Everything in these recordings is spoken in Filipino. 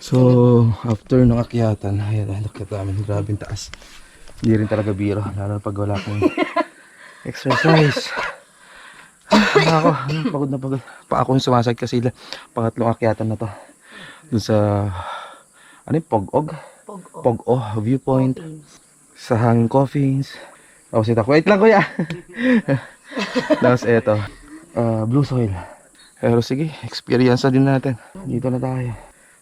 So, after nung akyatan, ayan, nakita namin, grabing taas. Hindi rin talaga biro, lalo pag wala akong exercise. Ako, pagod na pagod. Pa akong sumasag kasi pangatlong akyatan na to. Dun sa, ano yung Pog-og? Pog-o, viewpoint. Sa Hanging Coffins. Tapos ito, wait lang kuya. Tapos ito, Blue Soil. Pero sige, experience na din natin. Dito na tayo.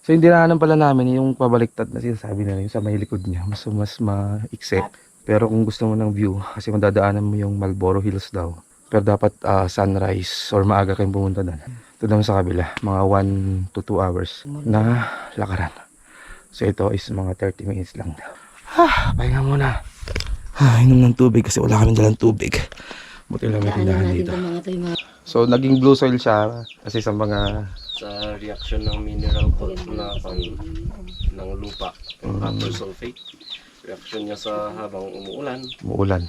So yung dinaanan pala namin yung pabaliktad na sinasabi na yung sa may likod niya. Mas maikse. Pero kung gusto mo ng view, kasi madadaanan mo yung Marlboro Hills daw. Pero dapat sunrise or maaga kayong pumunta doon. Ito naman sa kabila, mga 1 to 2 hours na lakaran. So ito is mga 30 minutes lang. Pahinga muna. Inom ng tubig kasi wala kami dalang tubig. Buti lang may tindahan dito. So naging blue soil siya kasi sa mga sa reaction ng mineral na ng lupa, copper sulfate. Reaction niya sa habang umuulan.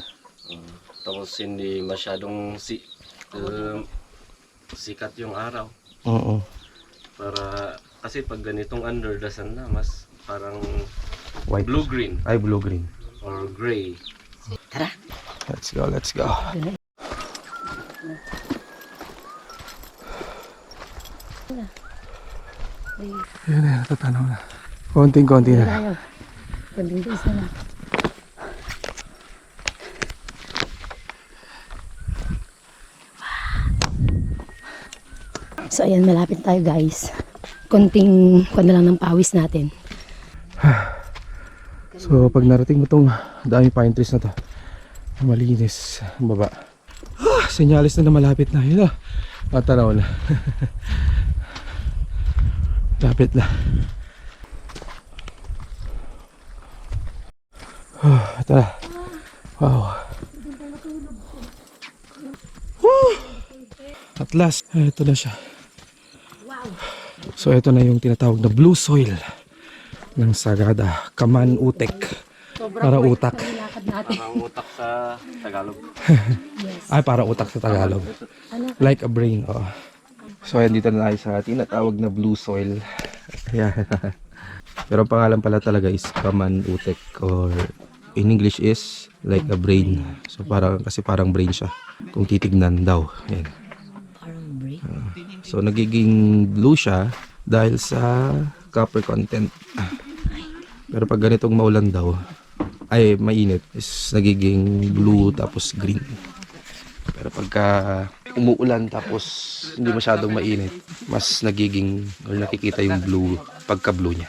Tapos hindi masyadong sikat yung araw. Para kasi pag ganitong under the sun na mas parang white, blue-green. Ay, blue-green. Or gray. Tara. Let's go, let's go. Yan na, natatanaw na. Konting-konti na. Tayo. Konting isa na. So ayan, malapit tayo guys. Konting na lang ng pawis natin. So pag narating mo tong dami pine trees na to, malinis ang baba. Senyalis na malapit na. Yun na, matanaw na. Lapit na. Ito na. Wow. At last, ito na siya. So ito na yung tinatawag na blue soil ng Sagada, Kaman Utek. Para utak. Parang utak sa Tagalog. Ay, para utak sa Tagalog. Like a brain. Oh. So ayan, dito na tayo sa tinatawag na blue soil. Ayan. Pero ang pangalan pala talaga is Kaman Utek, or in English is like a brain. So kasi parang brain siya kung titignan daw. Ayan. So nagiging blue siya dahil sa copper content. Pero pag ganitong maulan daw, ay mainit, is nagiging blue tapos green. Pero pagka umuulan tapos hindi masyadong mainit, mas nagiging or nakikita yung blue pagka blue niya.